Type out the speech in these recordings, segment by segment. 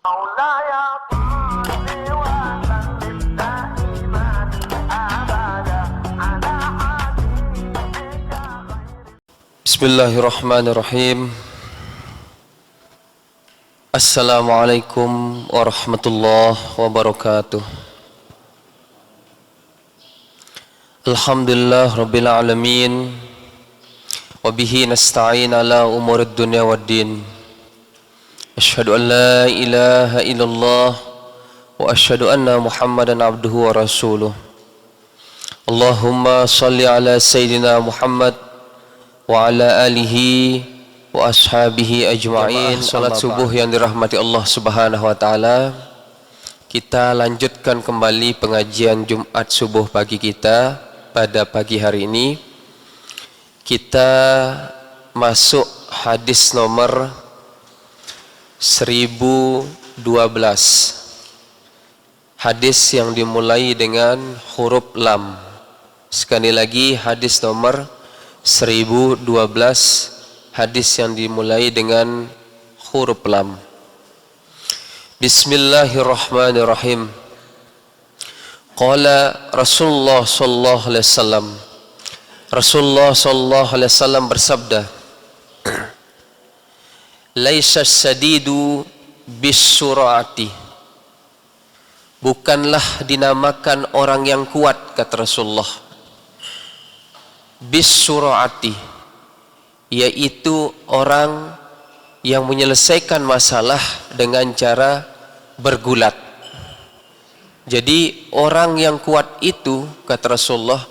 مولاي صل وسلم دائما ابدا على حبيبك خير. Bismillahirrahmanirrahim. Assalamualaikum warahmatullahi wabarakatuh. Alhamdulillah rabbil alamin. Wabihi nasta'in ala umurid dunya waddin. Asyhadu an la ilaha illallah wa asyhadu anna Muhammadan abduhu wa rasuluh. Allahumma salli ala Sayyidina Muhammad wa ala alihi wa ashabihi ajma'in. Salat subuh yang dirahmati Allah subhanahu wa ta'ala. Kita lanjutkan kembali pengajian Jumat subuh pagi kita. Pada pagi hari ini kita masuk hadis nomor 1012. Hadis yang dimulai dengan huruf lam. Sekali lagi hadis nomor 1012, hadis yang dimulai dengan huruf lam. Bismillahirrahmanirrahim. Qala Rasulullah sallallahu alaihi wasallam. Rasulullah sallallahu alaihi wasallam bersabda, Laisa sadidu bisurati. Bukanlah dinamakan orang yang kuat, kata Rasulullah, bisurati, yaitu orang yang menyelesaikan masalah dengan cara bergulat. Jadi orang yang kuat itu, kata Rasulullah,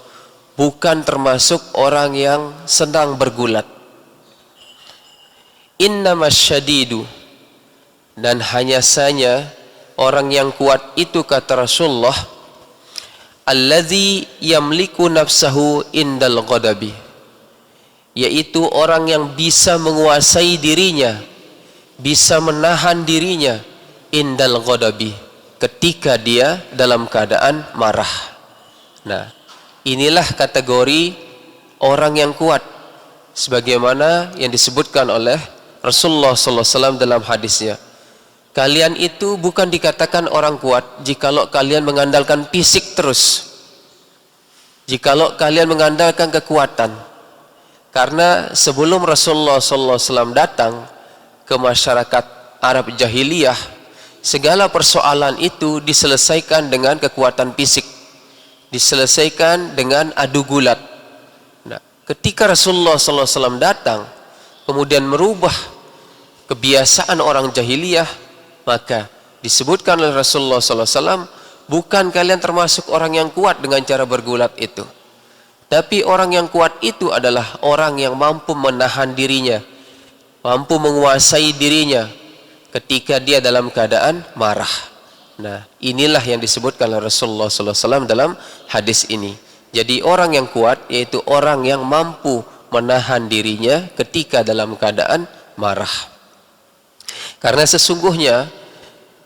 bukan termasuk orang yang senang bergulat. Innamas syadidu, dan hanya saja orang yang kuat itu, kata Rasulullah, allazi yamliku nafsahu indal ghadabi, yaitu orang yang bisa menguasai dirinya, bisa menahan dirinya indal ghadabi, ketika dia dalam keadaan marah. Nah, inilah kategori orang yang kuat, sebagaimana yang disebutkan oleh Rasulullah SAW dalam hadisnya. Kalian itu bukan dikatakan orang kuat jikalau kalian mengandalkan fisik terus, jikalau kalian mengandalkan kekuatan. Karena sebelum Rasulullah SAW datang ke masyarakat Arab jahiliyah, segala persoalan itu diselesaikan dengan kekuatan fisik, diselesaikan dengan adu gulat. Nah, ketika Rasulullah SAW datang kemudian merubah kebiasaan orang jahiliyah, maka disebutkan oleh Rasulullah SAW, bukan kalian termasuk orang yang kuat dengan cara bergulat itu, tapi orang yang kuat itu adalah orang yang mampu menahan dirinya, mampu menguasai dirinya ketika dia dalam keadaan marah. Nah, inilah yang disebutkan oleh Rasulullah SAW dalam hadis ini. Jadi orang yang kuat yaitu orang yang mampu menahan dirinya ketika dalam keadaan marah. Karena sesungguhnya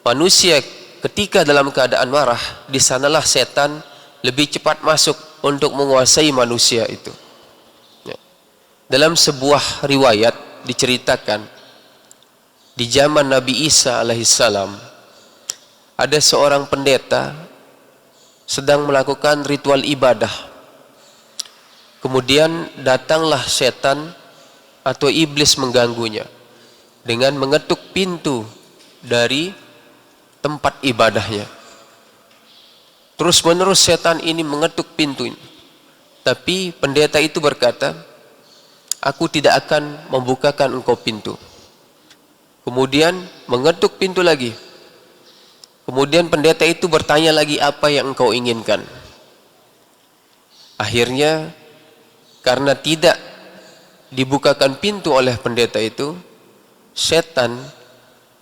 manusia ketika dalam keadaan marah, di sanalah setan lebih cepat masuk untuk menguasai manusia itu. Dalam sebuah riwayat diceritakan, di zaman Nabi Isa alaihissalam, ada seorang pendeta sedang melakukan ritual ibadah. Kemudian datanglah setan atau iblis mengganggunya dengan mengetuk pintu dari tempat ibadahnya. Terus menerus setan ini mengetuk pintu ini. Tapi pendeta itu berkata, aku tidak akan membukakan engkau pintu. Kemudian mengetuk pintu lagi. Kemudian pendeta itu bertanya lagi, apa yang engkau inginkan? Akhirnya karena tidak dibukakan pintu oleh pendeta itu, setan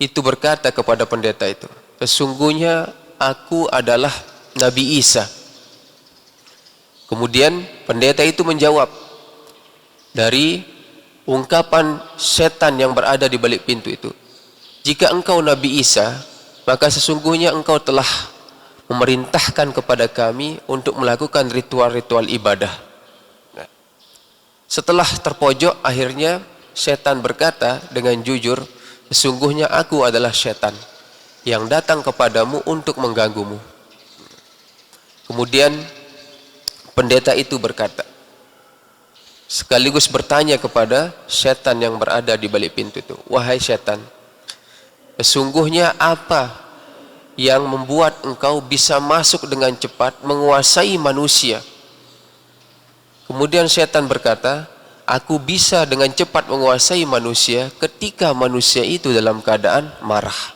itu berkata kepada pendeta itu, sesungguhnya aku adalah Nabi Isa. Kemudian pendeta itu menjawab, dari ungkapan setan yang berada di balik pintu itu, jika engkau Nabi Isa, maka sesungguhnya engkau telah memerintahkan kepada kami untuk melakukan ritual-ritual ibadah. Nah, setelah terpojok, akhirnya setan berkata dengan jujur, sesungguhnya aku adalah setan. yang datang kepadamu untuk mengganggumu. Kemudian pendeta itu berkata, sekaligus bertanya kepada setan yang berada di balik pintu itu, wahai setan, sesungguhnya apa yang membuat engkau bisa masuk dengan cepat menguasai manusia? Kemudian setan berkata, aku bisa dengan cepat menguasai manusia ketika manusia itu dalam keadaan marah.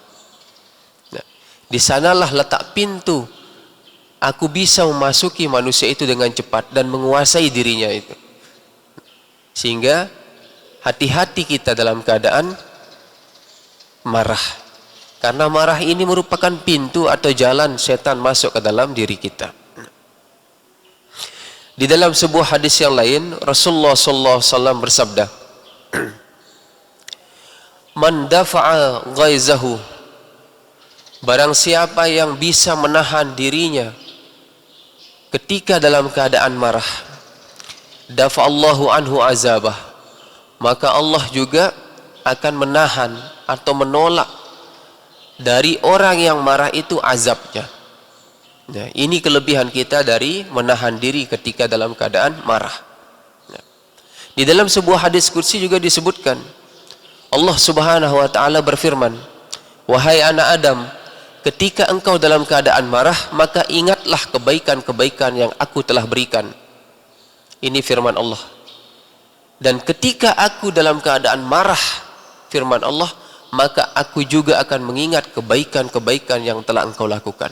Nah, di sanalah letak pintu. Aku bisa memasuki manusia itu dengan cepat dan menguasai dirinya itu. Sehingga hati-hati kita dalam keadaan marah. Karena marah ini merupakan pintu atau jalan setan masuk ke dalam diri kita. Di dalam sebuah hadis yang lain, Rasulullah SAW bersabda, Man dafa'a ghaizahu, barang siapa yang bisa menahan dirinya ketika dalam keadaan marah, dafa'allahu anhu azabah, maka Allah juga akan menahan atau menolak dari orang yang marah itu azabnya. Nah, ini kelebihan kita dari menahan diri ketika dalam keadaan marah. Nah, di dalam sebuah hadis qudsi juga disebutkan, Allah Subhanahu wa taala berfirman, wahai anak Adam, ketika engkau dalam keadaan marah, maka ingatlah kebaikan-kebaikan yang aku telah berikan. Ini firman Allah. Dan ketika aku dalam keadaan marah, firman Allah, maka aku juga akan mengingat kebaikan-kebaikan yang telah engkau lakukan.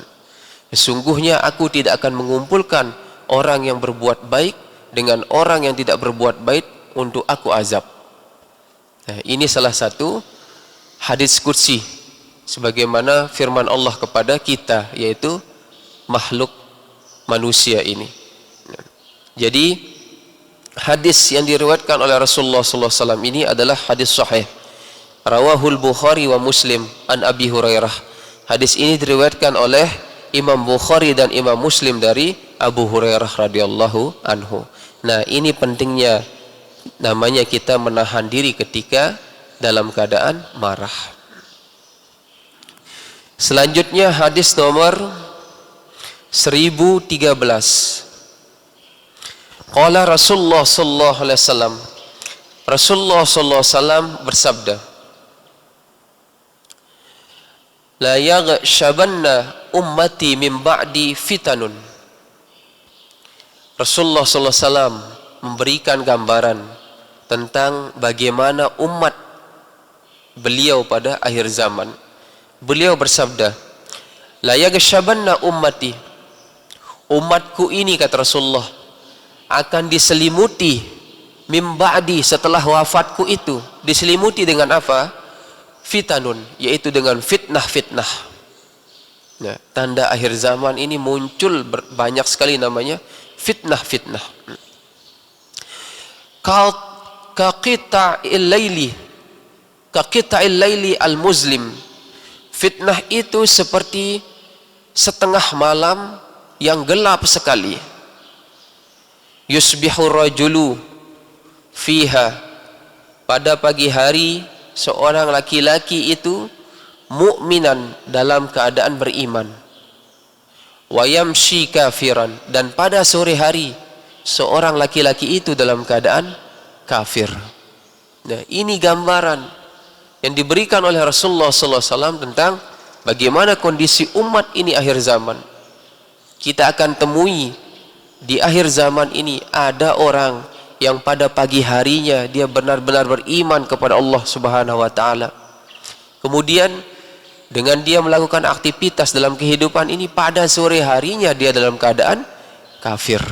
Sesungguhnya aku tidak akan mengumpulkan orang yang berbuat baik dengan orang yang tidak berbuat baik untuk aku azab. Nah, ini salah satu hadis qudsi sebagaimana firman Allah kepada kita, yaitu makhluk manusia ini. Jadi hadis yang diriwayatkan oleh Rasulullah SAW ini adalah hadis sahih. Rawahul Bukhari wa Muslim an Abi Hurairah. Hadis ini diriwayatkan oleh Imam Bukhari dan Imam Muslim dari Abu Hurairah radhiyallahu anhu. Nah, ini pentingnya namanya kita menahan diri ketika dalam keadaan marah. Selanjutnya hadis nomor 1013. Qala Rasulullah sallallahu alaihi wasallam. Rasulullah sallallahu alaihi wasallam bersabda, la yaghshabanna ummati min ba'di fitanun. Rasulullah sallallahu alaihi wasallam memberikan gambaran tentang bagaimana umat beliau pada akhir zaman. Beliau bersabda, la yaghshabanna ummati, umatku ini, kata Rasulullah, akan diselimuti min ba'di, setelah wafatku itu diselimuti dengan apa? Fitanun, yaitu dengan fitnah-fitnah. Nah, tanda akhir zaman ini muncul banyak sekali namanya fitnah-fitnah. Kaqita'il laili al-muslim. Fitnah itu seperti setengah malam yang gelap sekali. Yusbihu rajulu fiha, pada pagi hari seorang laki-laki itu mukminan, dalam keadaan beriman. Wa yamshi kafiran, dan pada sore hari seorang laki-laki itu dalam keadaan kafir. Nah, ini gambaran yang diberikan oleh Rasulullah SAW tentang bagaimana kondisi umat ini akhir zaman. Kita akan temui di akhir zaman ini ada orang yang pada pagi harinya dia benar-benar beriman kepada Allah Subhanahu wa taala. Kemudian dengan dia melakukan aktivitas dalam kehidupan ini, pada sore harinya dia dalam keadaan kafir.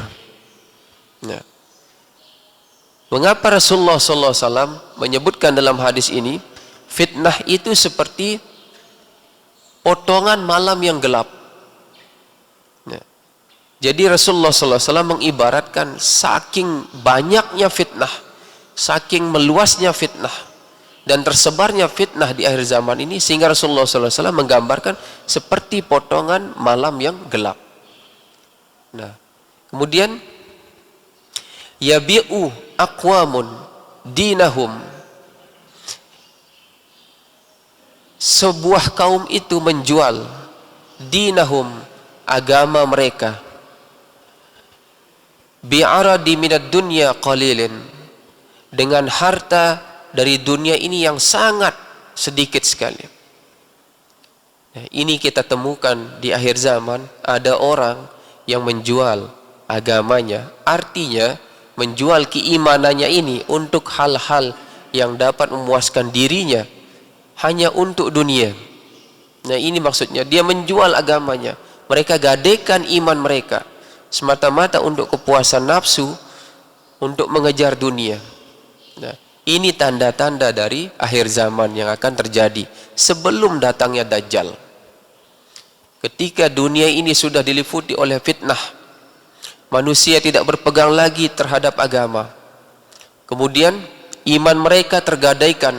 Nah, mengapa Rasulullah SAW menyebutkan dalam hadis ini fitnah itu seperti potongan malam yang gelap? Nah, jadi Rasulullah SAW mengibaratkan saking banyaknya fitnah, saking meluasnya fitnah dan tersebarnya fitnah di akhir zaman ini, sehingga Rasulullah SAW menggambarkan seperti potongan malam yang gelap. Nah, kemudian yabi'u aqwamun dinahum sebuah kaum itu menjual dinahum, agama mereka, bi'aradi minad dunya qalilin, dengan harta dari dunia ini yang sangat sedikit sekali. Nah, ini kita temukan di akhir zaman, ada orang yang menjual agamanya, artinya menjual keimanannya ini untuk hal-hal yang dapat memuaskan dirinya hanya untuk dunia. Nah, ini maksudnya dia menjual agamanya. Mereka gadekan iman mereka semata-mata untuk kepuasan nafsu, untuk mengejar dunia. Nah, ini tanda-tanda dari akhir zaman yang akan terjadi sebelum datangnya Dajjal. Ketika dunia ini sudah diliputi oleh fitnah, manusia tidak berpegang lagi terhadap agama. Kemudian iman mereka tergadaikan,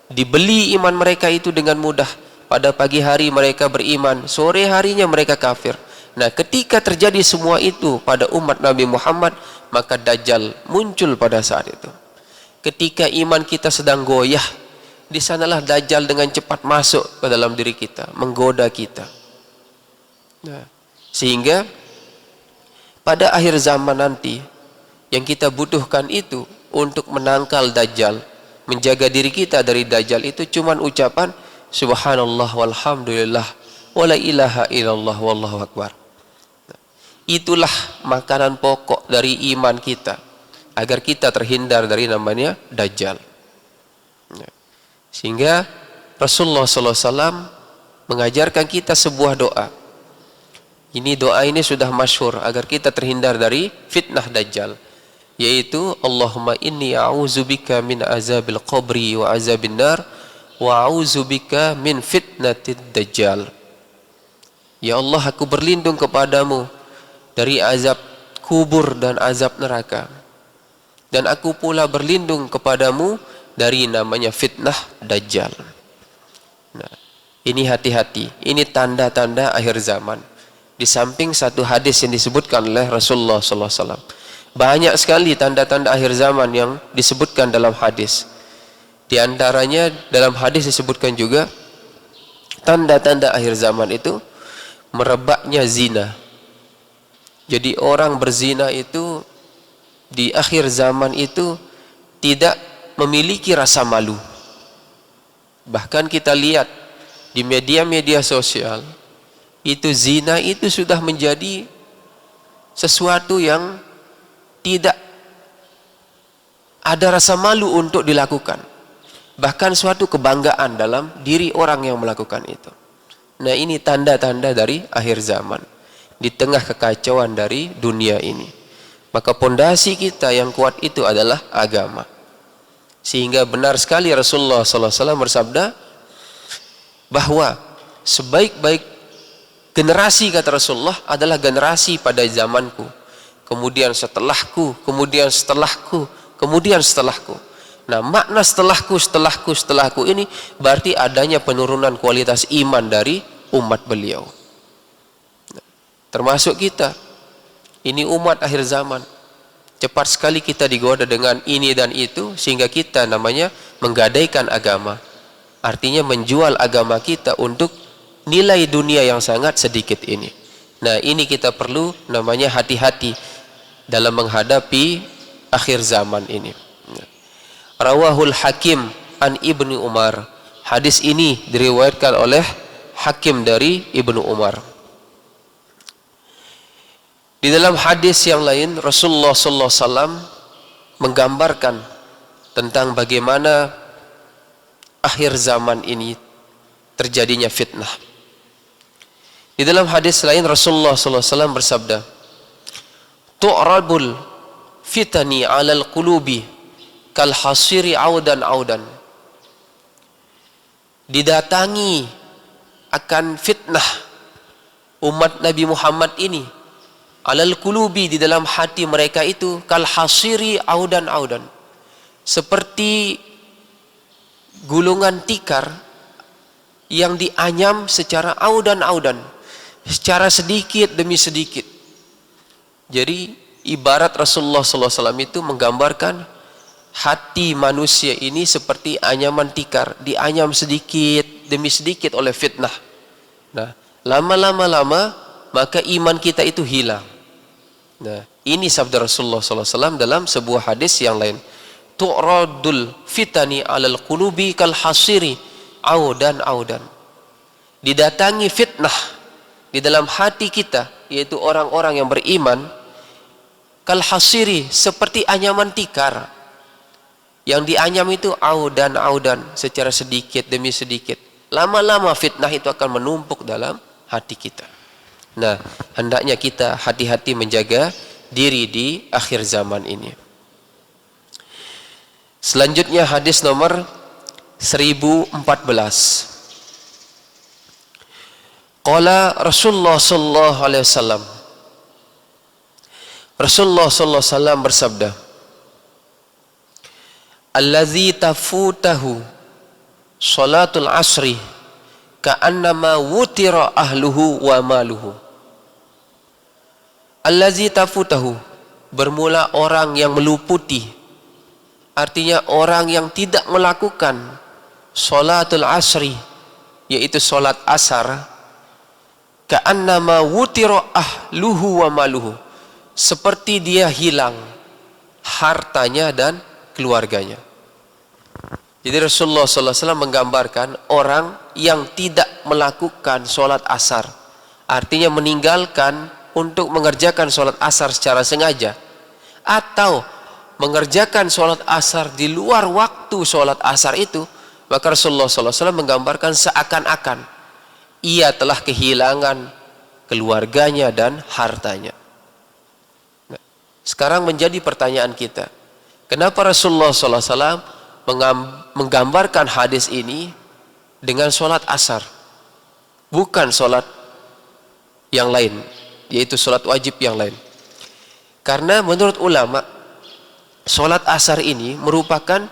dibeli iman mereka itu dengan mudah. Pada pagi hari mereka beriman, sore harinya mereka kafir. Nah, ketika terjadi semua itu pada umat Nabi Muhammad, maka Dajjal muncul pada saat itu. Ketika iman kita sedang goyah, di sanalah Dajjal dengan cepat masuk ke dalam diri kita, menggoda kita. Nah, sehingga pada akhir zaman nanti yang kita butuhkan itu untuk menangkal Dajjal, menjaga diri kita dari Dajjal itu cuman ucapan subhanallah walhamdulillah wala ilaha illallah wallahu akbar. Itulah makanan pokok dari iman kita agar kita terhindar dari namanya Dajjal. Sehingga Rasulullah SAW mengajarkan kita sebuah doa. Doa ini sudah masyhur agar kita terhindar dari fitnah Dajjal, yaitu Allahumma inni a'udzubika min azabil qabri wa azabin nar wa a'udzubika min fitnatid Dajjal. Ya Allah, aku berlindung kepadamu dari azab kubur dan azab neraka, dan aku pula berlindung kepadamu dari namanya fitnah Dajjal. Nah, ini hati-hati, ini tanda-tanda akhir zaman. Di samping satu hadis yang disebutkan oleh Rasulullah SAW, banyak sekali tanda-tanda akhir zaman yang disebutkan dalam hadis. Di antaranya dalam hadis disebutkan juga tanda-tanda akhir zaman itu merebaknya zina. Jadi orang berzina itu di akhir zaman itu tidak memiliki rasa malu. Bahkan kita lihat di media-media sosial, itu zina itu sudah menjadi sesuatu yang tidak ada rasa malu untuk dilakukan. Bahkan suatu kebanggaan dalam diri orang yang melakukan itu. Nah, ini tanda-tanda dari akhir zaman. Di tengah kekacauan dari dunia ini, maka pondasi kita yang kuat itu adalah agama. Sehingga benar sekali Rasulullah SAW bersabda bahwa sebaik-baik generasi, kata Rasulullah, adalah generasi pada zamanku, kemudian setelahku, kemudian setelahku, kemudian setelahku. Nah, makna setelahku ini berarti adanya penurunan kualitas iman dari umat beliau. Termasuk kita, ini umat akhir zaman. Cepat sekali kita digoda dengan ini dan itu, sehingga kita namanya menggadaikan agama. Artinya menjual agama kita untuk nilai dunia yang sangat sedikit ini. Nah, ini kita perlu namanya hati-hati dalam menghadapi akhir zaman ini. Rawahul Hakim an Ibnu Umar. Hadis ini diriwayatkan oleh Hakim dari Ibnu Umar. Di dalam hadis yang lain, Rasulullah SAW menggambarkan tentang bagaimana akhir zaman ini terjadinya fitnah. Di dalam hadis lain Rasulullah SAW bersabda, "Tu'rabul fitani 'alal qulubi kal hasiri audan audan." Didatangi akan fitnah umat Nabi Muhammad ini, alal qulubi, di dalam hati mereka itu, kal hasiri audan audan, seperti gulungan tikar yang dianyam secara audan-audan, secara sedikit demi sedikit. Jadi ibarat Rasulullah SAW itu menggambarkan hati manusia ini seperti anyaman tikar, dianyam sedikit demi sedikit oleh fitnah. Nah, lama maka iman kita itu hilang. Nah, ini sabda Rasulullah SAW dalam sebuah hadis yang lain. Tu'radul fitani 'alal qulubi kal hasiri audan. Didatangi fitnah di dalam hati kita, yaitu orang-orang yang beriman, kal hasiri, seperti anyaman tikar. Yang dianyam itu audan, secara sedikit demi sedikit. Lama-lama fitnah itu akan menumpuk dalam hati kita. Nah, hendaknya kita hati-hati menjaga diri di akhir zaman ini. Selanjutnya hadis nomor 1014. Qala Rasulullah sallallahu alaihi wasallam. Rasulullah sallallahu alaihi wasallam bersabda, "Allazi tafutahu salatul asri ka'annama wutira ahluhu wa maluhu." Allazi tafutahu, bermula orang yang meluputi, artinya orang yang tidak melakukan salatul asri, yaitu salat asar, ka'annama wutira ahluhu wa maluhu, seperti dia hilang hartanya dan keluarganya. Jadi Rasulullah SAW menggambarkan orang yang tidak melakukan sholat asar, artinya meninggalkan untuk mengerjakan sholat asar secara sengaja, atau mengerjakan sholat asar di luar waktu sholat asar itu, maka Rasulullah SAW menggambarkan seakan-akan ia telah kehilangan keluarganya dan hartanya. Nah, sekarang menjadi pertanyaan kita, kenapa Rasulullah SAW menggambarkan hadis ini dengan sholat asar, bukan sholat yang lain, yaitu sholat wajib yang lain? Karena menurut ulama, sholat asar ini merupakan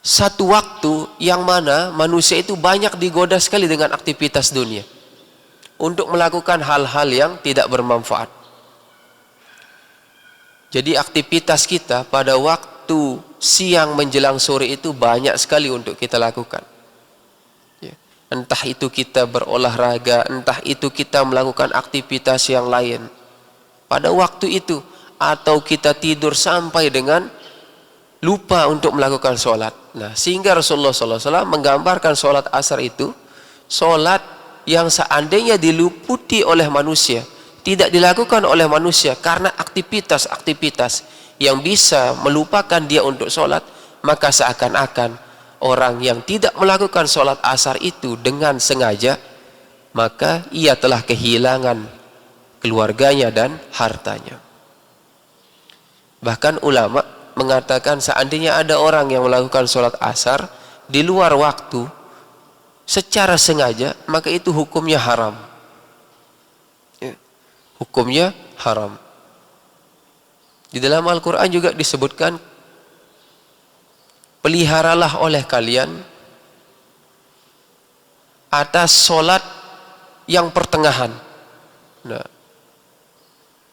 satu waktu yang mana manusia itu banyak digoda sekali dengan aktivitas dunia untuk melakukan hal-hal yang tidak bermanfaat. Jadi aktivitas kita pada waktu siang menjelang sore itu banyak sekali untuk kita lakukan. Entah itu kita berolahraga, entah itu kita melakukan aktivitas yang lain pada waktu itu, atau kita tidur sampai dengan lupa untuk melakukan sholat. Nah, sehingga Rasulullah SAW menggambarkan sholat asar itu sholat yang seandainya diluputi oleh manusia, tidak dilakukan oleh manusia karena aktivitas-aktivitas yang bisa melupakan dia untuk sholat, maka seakan-akan orang yang tidak melakukan sholat asar itu dengan sengaja, maka ia telah kehilangan keluarganya dan hartanya. Bahkan ulama mengatakan seandainya ada orang yang melakukan sholat asar di luar waktu secara sengaja, maka itu hukumnya haram. Hukumnya haram. Di dalam Al-Quran juga disebutkan, peliharalah oleh kalian atas sholat yang pertengahan. Nah,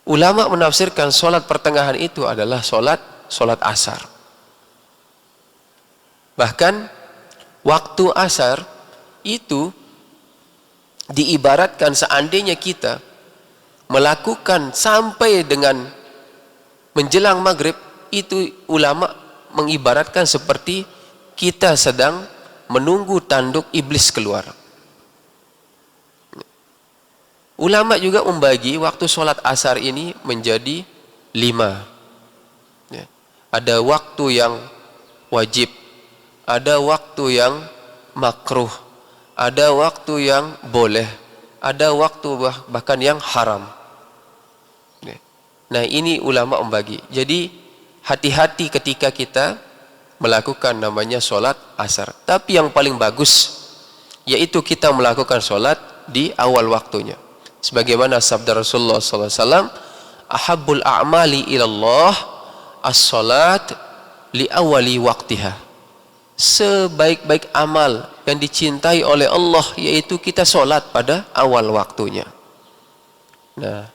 ulama menafsirkan sholat pertengahan itu adalah sholat asar. Bahkan waktu asar itu diibaratkan seandainya kita melakukan sampai dengan menjelang maghrib, itu ulama mengibaratkan seperti kita sedang menunggu tanduk iblis keluar. Ulama juga membagi waktu sholat asar ini menjadi 5. Ada waktu yang wajib, ada waktu yang makruh, ada waktu yang boleh, ada waktu bahkan yang haram. Nah, ini ulama membagi. Jadi hati-hati ketika kita melakukan namanya sholat asar. Tapi yang paling bagus yaitu kita melakukan sholat di awal waktunya. Sebagaimana sabda Rasulullah SAW, ahabbul a'mali ilallah as-sholat li awali waktiha. Sebaik-baik amal yang dicintai oleh Allah yaitu kita sholat pada awal waktunya. Nah,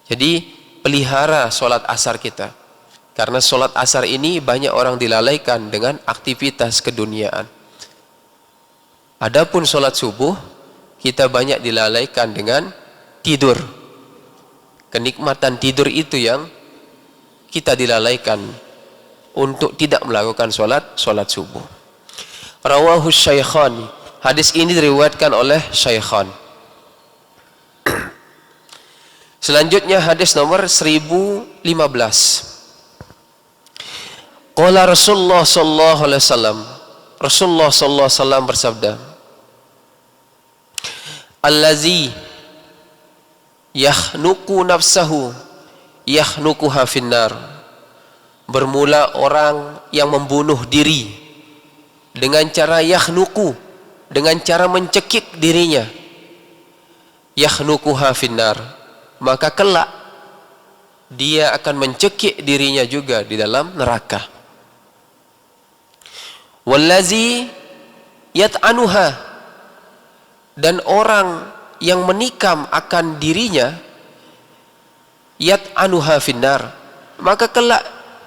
jadi pelihara sholat asar kita, karena sholat asar ini banyak orang dilalaikan dengan aktivitas keduniaan. Adapun sholat subuh, kita banyak dilalaikan dengan tidur. Kenikmatan tidur itu yang kita dilalaikan untuk tidak melakukan sholat subuh. Rawahu Syaikhani. Hadis ini diriwayatkan oleh Syaikhan. Selanjutnya hadis nomor 1015. Qala Rasulullah sallallahu alaihi wasallam. Rasulullah sallallahu alaihi wasallam bersabda, Allazi yahnuku nafsahu yahnukuha finnar. Bermula orang yang membunuh diri dengan cara yahnuku, dengan cara mencekik dirinya, yahnukuha finnar, maka kelak dia akan mencekik dirinya juga di dalam neraka. Wallazi yat'anuha, dan orang yang menikam akan dirinya, yat'anuha finnar, maka kelak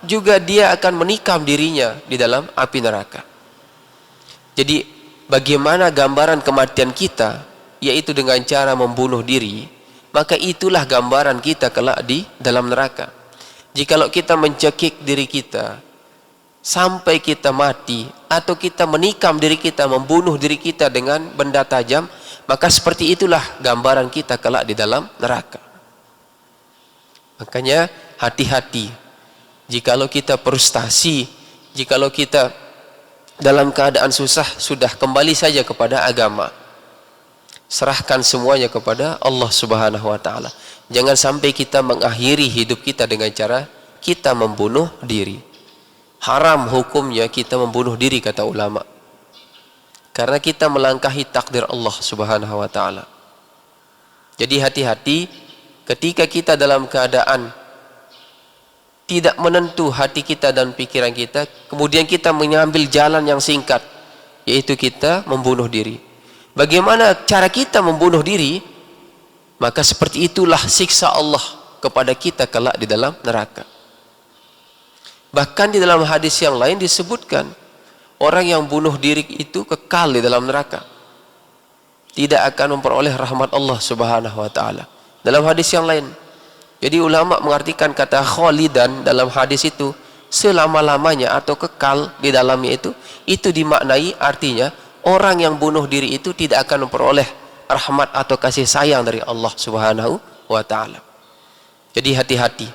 juga dia akan menikam dirinya di dalam api neraka. Jadi bagaimana gambaran kematian kita, yaitu dengan cara membunuh diri, maka itulah gambaran kita kelak di dalam neraka. Jikalau kita mencekik diri kita sampai kita mati, atau kita menikam diri kita, membunuh diri kita dengan benda tajam, maka seperti itulah gambaran kita kelak di dalam neraka. Makanya hati-hati jikalau kita frustasi, jikalau kita dalam keadaan susah, sudah kembali saja kepada agama. Serahkan semuanya kepada Allah Subhanahu wa taala. Jangan sampai kita mengakhiri hidup kita dengan cara kita membunuh diri. Haram hukumnya kita membunuh diri, kata ulama. Karena kita melangkahi takdir Allah Subhanahu wa taala. Jadi hati-hati ketika kita dalam keadaan tidak menentu hati kita dan pikiran kita, kemudian kita mengambil jalan yang singkat, yaitu kita membunuh diri. Bagaimana cara kita membunuh diri? Maka seperti itulah siksa Allah kepada kita kelak di dalam neraka. Bahkan di dalam hadis yang lain disebutkan, orang yang bunuh diri itu kekal di dalam neraka, tidak akan memperoleh rahmat Allah Subhanahu wa taala. Dalam hadis yang lain, jadi ulama mengartikan kata khalidan dalam hadis itu selama-lamanya atau kekal di dalamnya, itu dimaknai artinya orang yang bunuh diri itu tidak akan memperoleh rahmat atau kasih sayang dari Allah Subhanahu wa taala. Jadi hati-hati.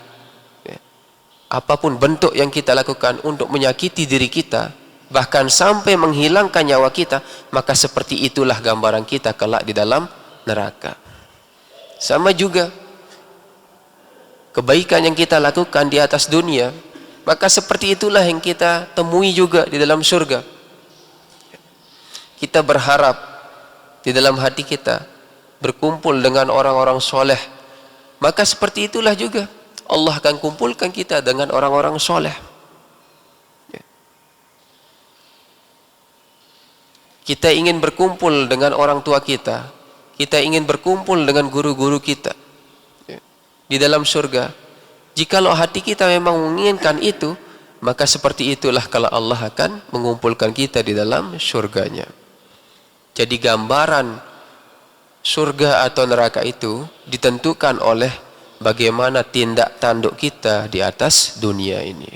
Apapun bentuk yang kita lakukan untuk menyakiti diri kita, bahkan sampai menghilangkan nyawa kita, maka seperti itulah gambaran kita kelak di dalam neraka. Sama juga kebaikan yang kita lakukan di atas dunia, maka seperti itulah yang kita temui juga di dalam surga. Kita berharap di dalam hati kita berkumpul dengan orang-orang soleh, maka seperti itulah juga Allah akan kumpulkan kita dengan orang-orang soleh. Kita ingin berkumpul dengan orang tua kita, kita ingin berkumpul dengan guru-guru kita di dalam surga. Jikalau hati kita memang menginginkan itu, maka seperti itulah kalau Allah akan mengumpulkan kita di dalam surganya. Jadi gambaran surga atau neraka itu ditentukan oleh bagaimana tindak tanduk kita di atas dunia ini.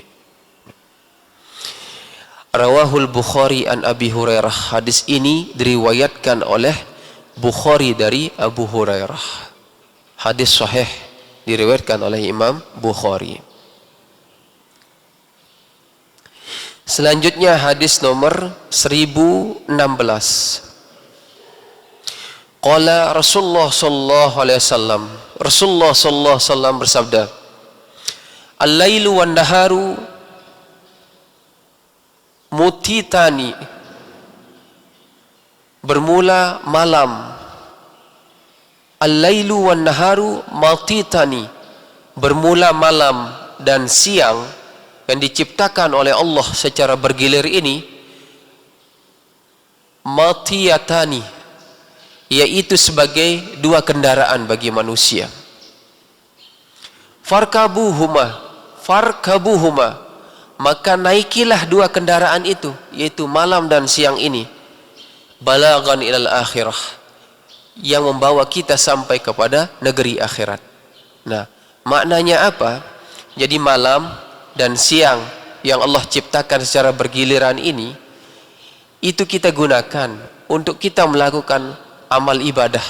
Rawahul Bukhari an Abi Hurairah. Hadis ini diriwayatkan oleh Bukhari dari Abu Hurairah. Hadis sahih, diriwayatkan oleh Imam Bukhari. Selanjutnya hadis nomor 1016. Qala Rasulullah sallallahu alaihi wasallam. Rasulullah sallallahu alaihi wasallam bersabda, Al-lailu wan naharu mutitani. Bermula malam. Al-lailu wan naharu mutitani. Bermula malam dan siang yang diciptakan oleh Allah secara bergilir ini matiyatani, yaitu sebagai dua kendaraan bagi manusia. Farkabuhuma, maka naikilah dua kendaraan itu, yaitu malam dan siang ini. balaghan ilal akhirah, yang membawa kita sampai kepada negeri akhirat. Nah, maknanya apa? Jadi malam dan siang yang Allah ciptakan secara bergiliran ini, itu kita gunakan untuk kita melakukan amal ibadah,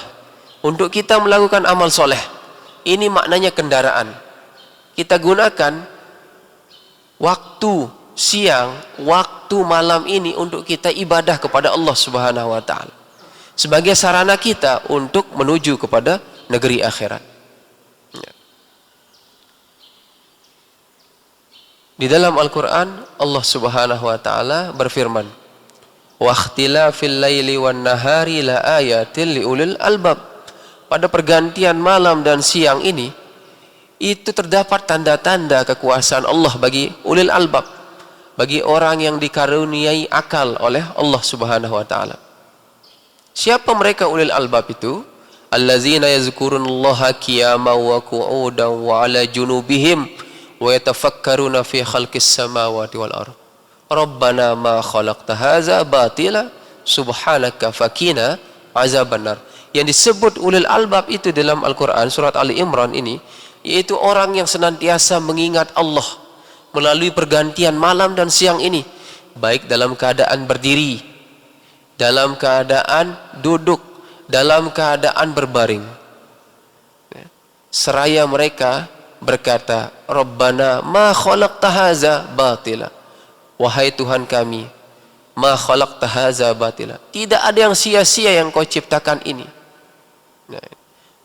untuk kita melakukan amal soleh. Ini maknanya kendaraan. Kita gunakan waktu siang, waktu malam ini untuk kita ibadah kepada Allah Subhanahu wa taala, sebagai sarana kita untuk menuju kepada negeri akhirat. Di dalam Al-Qur'an Allah Subhanahu wa taala berfirman, "Wa ikhtilafil laili wan nahari la ayatil liulil albab." Pada pergantian malam dan siang ini, itu terdapat tanda-tanda kekuasaan Allah bagi ulil albab, bagi orang yang dikaruniai akal oleh Allah Subhanahu wa taala. Siapa mereka ulil albab itu? Allazina yazkurunallaha qiyaman wa qu'udan wa 'ala junubihim wa yatafakkaruna fi khalqis samawati wal ardh. Rabbana ma khalaqta hadza batila subhanaka faqina azabannar. Yang disebut ulil albab itu dalam Al-Quran surat Ali Imran ini, yaitu orang yang senantiasa mengingat Allah melalui pergantian malam dan siang ini, baik dalam keadaan berdiri, dalam keadaan duduk, dalam keadaan berbaring, seraya mereka berkata, Rabbana ma khalaqta hadza batila. Wahai Tuhan kami, ma khalaqta hadza batila, tidak ada yang sia-sia yang kau ciptakan ini.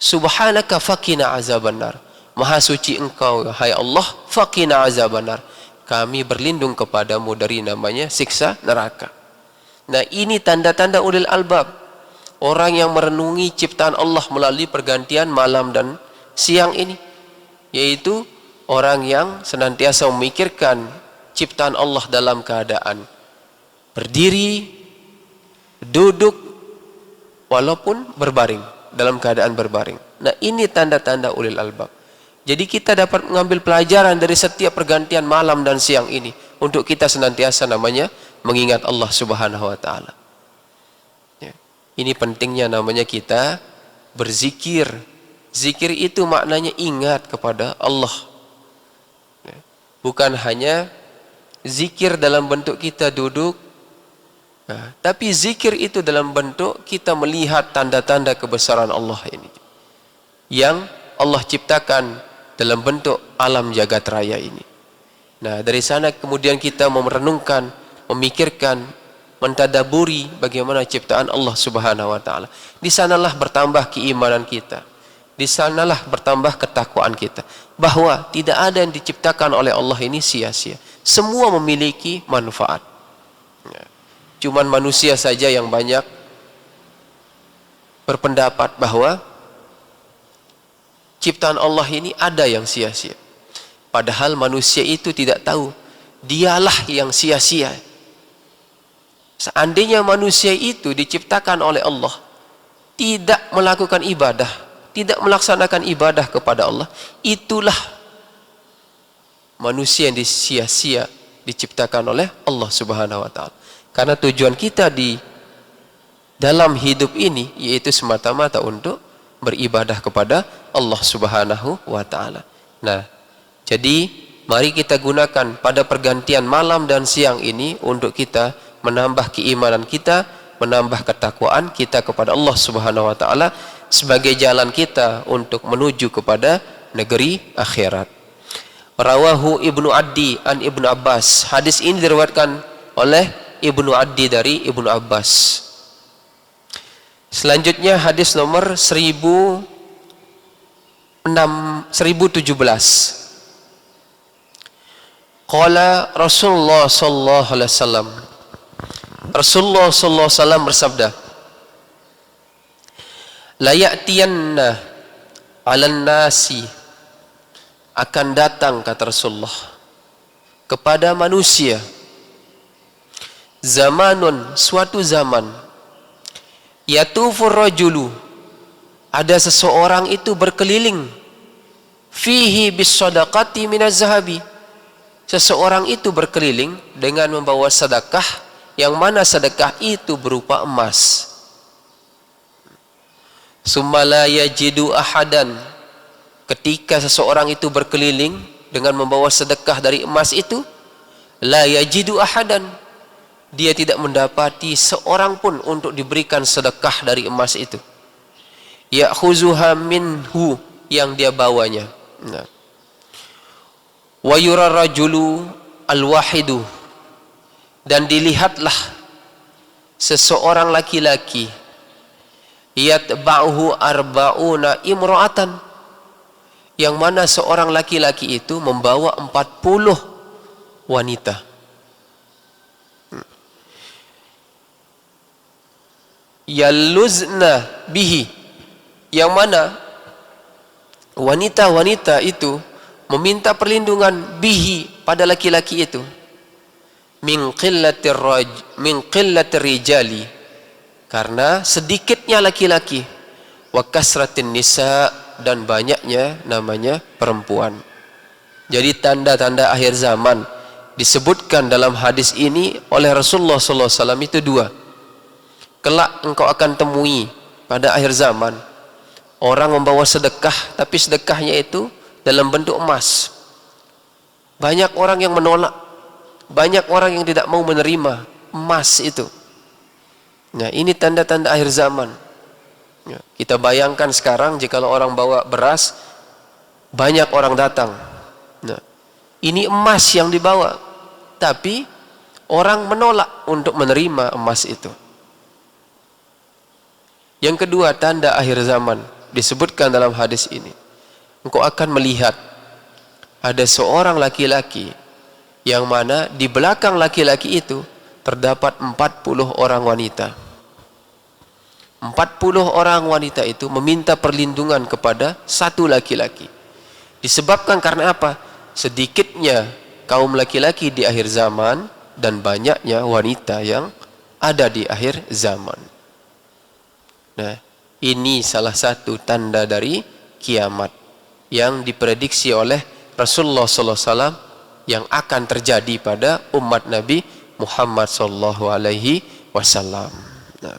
Subhanaka faqina azabannar. Maha suci engkau, hai Allah, faqina azabannar. Kami berlindung kepadamu dari namanya siksa neraka. Nah, ini tanda-tanda ulil albab. Orang yang merenungi ciptaan Allah melalui pergantian malam dan siang ini, yaitu orang yang senantiasa memikirkan ciptaan Allah dalam keadaan berdiri, duduk, walaupun berbaring, dalam keadaan berbaring. Nah, ini tanda-tanda ulil albab. Jadi kita dapat mengambil pelajaran dari setiap pergantian malam dan siang ini untuk kita senantiasa namanya mengingat Allah Subhanahu wa taala. Ya. Ini pentingnya namanya kita berzikir. Zikir itu maknanya ingat kepada Allah. Ya. Bukan hanya zikir dalam bentuk kita duduk, nah, tapi zikir itu dalam bentuk kita melihat tanda-tanda kebesaran Allah ini, yang Allah ciptakan dalam bentuk alam jagat raya ini. Nah, dari sana kemudian kita merenungkan, memikirkan, mentadaburi bagaimana ciptaan Allah Subhanahu wa taala. Di sanalah bertambah keimanan kita. Di sanalah bertambah ketakwaan kita, bahwa tidak ada yang diciptakan oleh Allah ini sia-sia. Semua memiliki manfaat. Cuman manusia saja yang banyak berpendapat bahwa ciptaan Allah ini ada yang sia-sia. Padahal manusia itu tidak tahu, dialah yang sia-sia. Seandainya manusia itu diciptakan oleh Allah, tidak melakukan ibadah, tidak melaksanakan ibadah kepada Allah, itulah manusia yang sia-sia diciptakan oleh Allah Subhanahu wa taala. Karena tujuan kita di dalam hidup ini yaitu semata-mata untuk beribadah kepada Allah Subhanahu wa taala. Nah, jadi mari kita gunakan pada pergantian malam dan siang ini untuk kita menambah keimanan kita, menambah ketakwaan kita kepada Allah Subhanahu wa taala sebagai jalan kita untuk menuju kepada negeri akhirat. Rawahu Ibnu Addi an Ibnu Abbas. Hadis ini diriwayatkan oleh Ibnu Addi dari Ibnu Abbas. Selanjutnya hadis nomor 1017. Qala Rasulullah sallallahu alaihi wasallam. Rasulullah sallallahu alaihi wasallam bersabda, la ya'tiyanna 'alan nasi, akan datang, kata Rasulullah, kepada manusia zamanun, suatu zaman, yatufur rajulu, ada seseorang itu berkeliling, fihi bis sadaqati minaz zahabi, seseorang itu berkeliling dengan membawa sedekah yang mana sedekah itu berupa emas. Summa la yajidu ahadan, ketika seseorang itu berkeliling dengan membawa sedekah dari emas itu, la yajidu ahadan, dia tidak mendapati seorang pun untuk diberikan sedekah dari emas itu. Ya'khuzuha minhu, yang dia bawanya. Nah. Wa yura rajulu al-wahidu, dan dilihatlah seseorang laki-laki, yatba'uhu arba'una imra'atan, yang mana seorang laki-laki itu membawa 40 wanita. Yalluzna bihi, yang mana wanita-wanita itu meminta perlindungan bihi, pada laki-laki itu, min qillatir rijali, karena sedikitnya laki-laki, wa kasratin nisa, dan banyaknya namanya perempuan. Jadi tanda-tanda akhir zaman disebutkan dalam hadis ini oleh Rasulullah SAW itu dua. Kelak engkau akan temui pada akhir zaman orang membawa sedekah, tapi sedekahnya itu dalam bentuk emas. Banyak orang yang menolak, banyak orang yang tidak mau menerima emas itu. Nah, ini tanda-tanda akhir zaman. Ya, kita bayangkan sekarang jika orang bawa beras, banyak orang datang. Nah, ini emas yang dibawa, tapi orang menolak untuk menerima emas itu. Yang kedua, tanda akhir zaman disebutkan dalam hadis ini. Engkau akan melihat ada seorang laki-laki yang mana di belakang laki-laki itu terdapat 40 orang wanita. 40 orang wanita itu meminta perlindungan kepada satu laki-laki. Disebabkan karena apa? Sedikitnya kaum laki-laki di akhir zaman dan banyaknya wanita yang ada di akhir zaman. Nah, ini salah satu tanda dari kiamat yang diprediksi oleh Rasulullah SAW yang akan terjadi pada umat Nabi Muhammad SAW. Nah.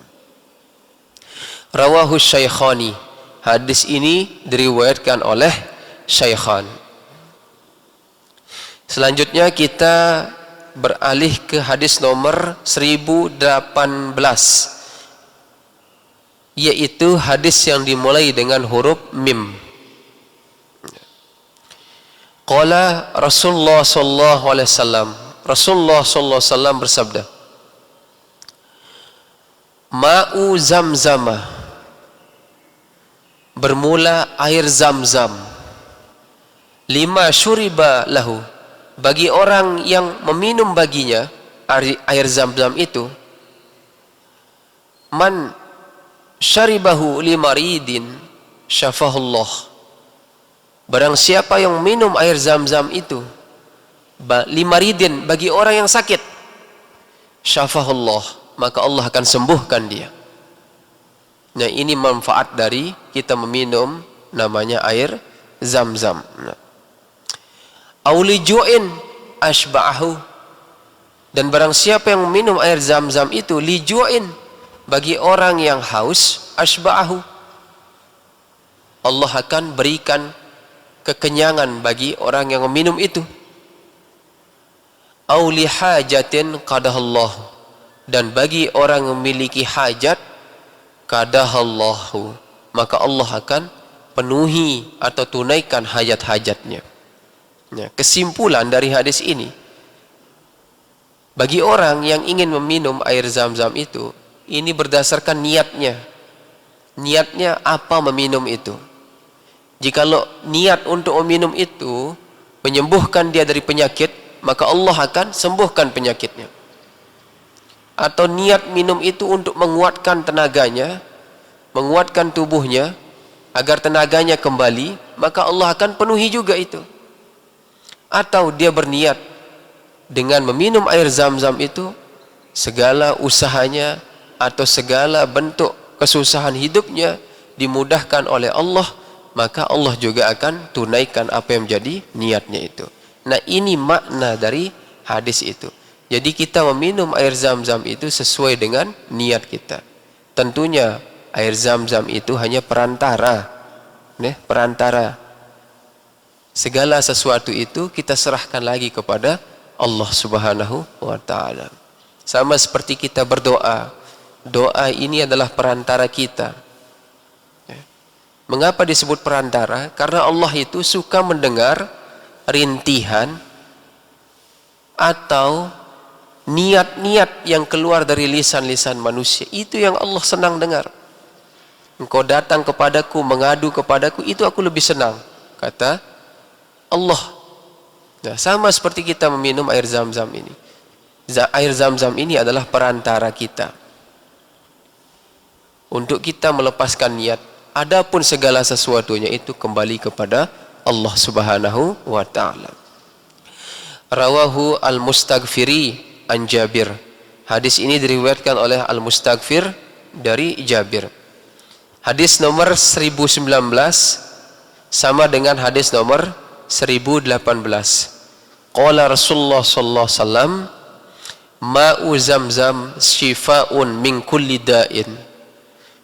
Rawahu Syaikhani, hadis ini diriwayatkan oleh Syaikhan. Selanjutnya kita beralih ke hadis nomor 1018, yaitu hadis yang dimulai dengan huruf mim. Qala Rasulullah sallallahu alaihi wasallam, Rasulullah sallallahu alaihi wasallam bersabda, Ma'u zamzama, bermula air zam-zam, lima syuriba lahu, bagi orang yang meminum baginya air zam-zam itu, man syaribahu limaridin syafahullah, barang siapa yang minum air zam-zam itu limaridin, bagi orang yang sakit, syafahullah, maka Allah akan sembuhkan dia. Nah, ini manfaat dari kita meminum namanya air zam-zam. Nah. Auliju'in ashba'ahu, dan barang siapa yang minum air zam-zam itu liju'in, bagi orang yang haus, ashba'ahu, Allah akan berikan kekenyangan bagi orang yang meminum itu. Auli hajatin qadahallahu, dan bagi orang yang memiliki hajat, qadahallahu, maka Allah akan penuhi atau tunaikan hajat-hajatnya. Ya, kesimpulan dari hadis ini, bagi orang yang ingin meminum air zam-zam itu, ini berdasarkan niatnya. Niatnya apa meminum itu? Jikalau niat untuk meminum itu menyembuhkan dia dari penyakit, maka Allah akan sembuhkan penyakitnya. Atau niat minum itu untuk menguatkan tenaganya, menguatkan tubuhnya agar tenaganya kembali, maka Allah akan penuhi juga itu. Atau dia berniat dengan meminum air zam-zam itu, segala usahanya atau segala bentuk kesusahan hidupnya dimudahkan oleh Allah, maka Allah juga akan tunaikan apa yang menjadi niatnya itu. Nah, ini makna dari hadis itu. Jadi kita meminum air zam-zam itu sesuai dengan niat kita. Tentunya air zam-zam itu hanya perantara. Perantara. Segala sesuatu itu kita serahkan lagi kepada Allah Subhanahu wa ta'ala. Sama seperti kita berdoa. Doa ini adalah perantara kita. Mengapa disebut perantara? Karena Allah itu suka mendengar rintihan atau niat-niat yang keluar dari lisan-lisan manusia. Itu yang Allah senang dengar. Engkau datang kepadaku, mengadu kepadaku, itu aku lebih senang, kata Allah. Nah, sama seperti kita meminum air zam-zam ini. Air zam-zam ini adalah perantara kita untuk kita melepaskan niat. Adapun segala sesuatunya itu kembali kepada Allah Subhanahu wa ta'ala. Rawahu al-Mustaghfiri an Jabir. Hadis ini diriwayatkan oleh al-Mustaghfir dari Jabir. Hadis nomor 1019 sama dengan hadis nomor 1018. Qala Rasulullah sallallahu alaihi wasallam, ma'u zamzam shifaa'un min kulli da'in.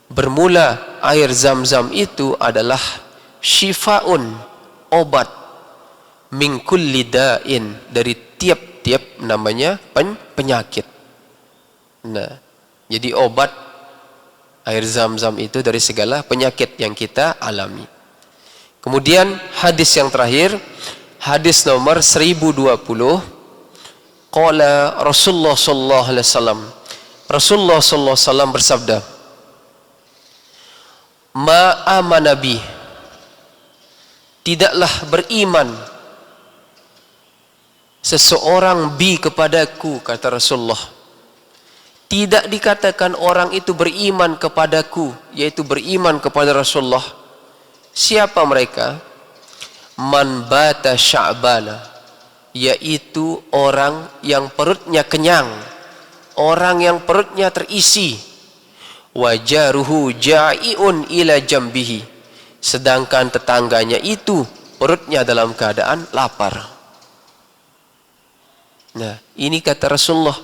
Bermula air zam-zam itu adalah shifaun, obat, min kulli da'in, dari tiap-tiap namanya penyakit. Nah, jadi obat air zam-zam itu dari segala penyakit yang kita alami. Kemudian hadis yang terakhir, hadis nomor 1020. Qala Rasulullah sallallahu alaihi wasallam. Rasulullah sallallahu alaihi wasallam bersabda, ma'amana bi, tidaklah beriman seseorang bi kepadaku, kata Rasulullah. Tidak dikatakan orang itu beriman kepadaku, yaitu beriman kepada Rasulullah. Siapa mereka? Man bata sya'bana, yaitu orang yang perutnya kenyang, orang yang perutnya terisi. Wajaruhu ja'iun ila jambihi, sedangkan tetangganya itu perutnya dalam keadaan lapar. Nah, ini kata Rasulullah,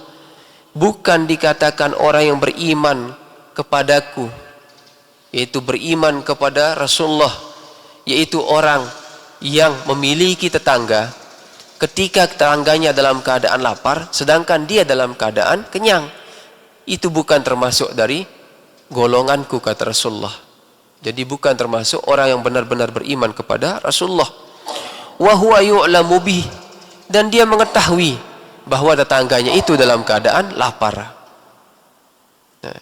bukan dikatakan orang yang beriman kepadaku, yaitu beriman kepada Rasulullah, yaitu orang yang memiliki tetangga ketika tetangganya dalam keadaan lapar sedangkan dia dalam keadaan kenyang. Itu bukan termasuk dari golonganku, kata Rasulullah. Jadi bukan termasuk orang yang benar-benar beriman kepada Rasulullah. Wa huwa yu'lamu bih, dan dia mengetahui bahwa tetangganya itu dalam keadaan lapar. Nah,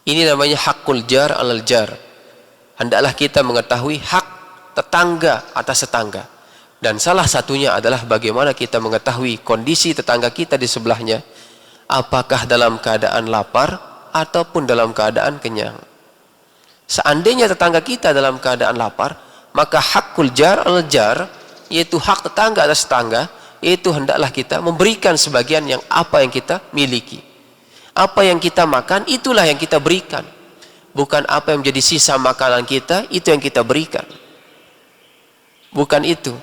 ini namanya hakul jar alal jar. Hendaklah kita mengetahui hak tetangga atas tetangga. Dan salah satunya adalah bagaimana kita mengetahui kondisi tetangga kita di sebelahnya, apakah dalam keadaan lapar ataupun dalam keadaan kenyang. Seandainya tetangga kita dalam keadaan lapar, maka hakul jar al jar, yaitu hak tetangga atas tetangga, yaitu hendaklah kita memberikan sebagian yang apa yang kita miliki. Apa yang kita makan, itulah yang kita berikan. Bukan apa yang menjadi sisa makanan kita, itu yang kita berikan. Bukan itu.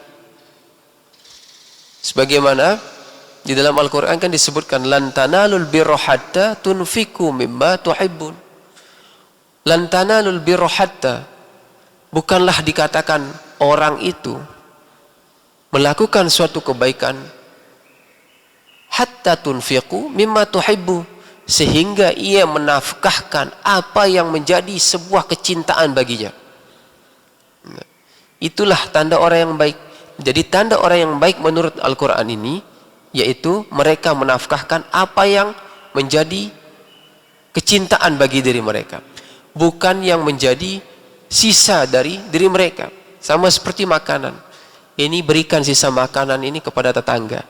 Sebagaimana di dalam Al-Quran kan disebutkan, lan tanalul birra hatta tunfiku mimma tuhibbun. Lan tanalul birra hatta, bukanlah dikatakan orang itu melakukan suatu kebaikan hatta tunfiku mimma tuhibbu, sehingga ia menafkahkan apa yang menjadi sebuah kecintaan baginya. Itulah tanda orang yang baik. Jadi tanda orang yang baik menurut Al-Quran ini, yaitu mereka menafkahkan apa yang menjadi kecintaan bagi diri mereka, bukan yang menjadi sisa dari diri mereka. Sama seperti makanan, ini berikan sisa makanan ini kepada tetangga.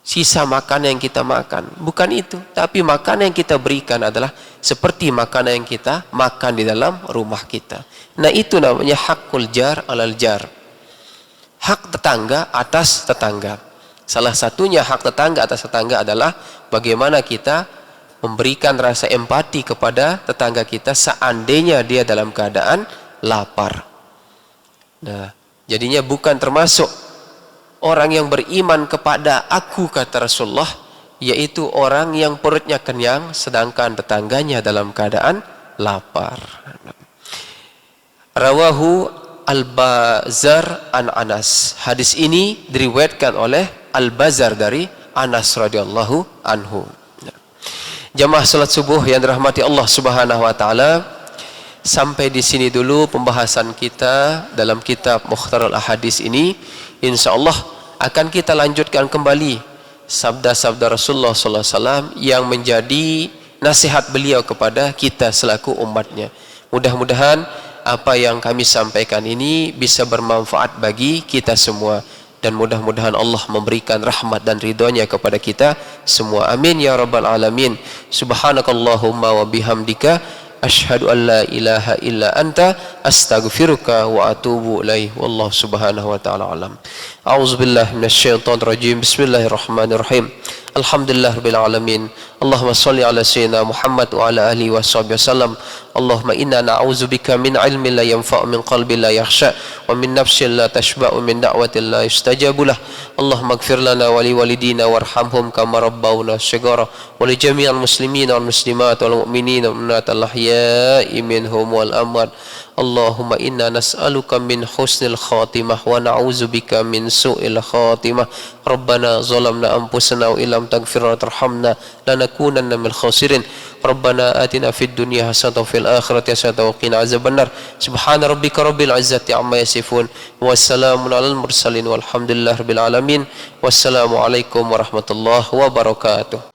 Sisa makanan yang kita makan, bukan itu, tapi makanan yang kita berikan adalah seperti makanan yang kita makan di dalam rumah kita. Nah, itu namanya hakul jar alal jar, hak tetangga atas tetangga. Salah satunya hak tetangga atas tetangga adalah bagaimana kita memberikan rasa empati kepada tetangga kita seandainya dia dalam keadaan lapar. Nah, jadinya bukan termasuk orang yang beriman kepada aku, kata Rasulullah, yaitu orang yang perutnya kenyang sedangkan tetangganya dalam keadaan lapar. Rawahu Al-Bazar an Anas. Hadis ini diriwayatkan oleh Al-Bazar dari Anas radhiyallahu anhu. Jamaah salat subuh yang dirahmati Allah Subhanahu wa taala, sampai di sini dulu pembahasan kita dalam kitab Mukhtarul Ahadits ini. Insyaallah akan kita lanjutkan kembali sabda-sabda Rasulullah sallallahu alaihi wasallam yang menjadi nasihat beliau kepada kita selaku umatnya. Mudah-mudahan apa yang kami sampaikan ini bisa bermanfaat bagi kita semua, dan mudah-mudahan Allah memberikan rahmat dan ridhonya kepada kita semua. Amin ya rabbal alamin. Subhanakallahumma wa bihamdika asyhadu an la ilaha illa anta astaghfiruka wa atubu ilaih. Wallahu subhanahu wa ta'ala alam. A'udzubillahi minasyaitonir rajim. Bismillahirrahmanirrahim. Alhamdulillahirabbil alamin. Allahumma shalli ala sayyidina Muhammad wa ala alihi washabihi wasallam. Allahumma inna na'udzubika min ilmin la yanfa'u, min qalbin la yakhsha, wa min nafsin la tashba'u, min da'watin la yustajabu lah. Allahumma ighfir lana wa li walidina warhamhum kama rabbawna shighara, wa li jami'il muslimin wal muslimat wal mu'minin wal mu'minat al ahya'i minhum wal amwat. Allahumma inna nas'aluka min husnil khatimah wa na'udzubika min su'il khatimah. Rabbana zalamna anfusana wa illam taghfir wa tarhamna lanakunanna minal khasirin. Rabbana atina fid dunya hasanatan wa fil akhirati hasanatan wa qina azabannar. Subhana rabbika rabbil izzati amma yasifun, wassalamun alal mursalin walhamdulillahi rabbil alamin. Wassalamu alaikum warahmatullahi wabarakatuh.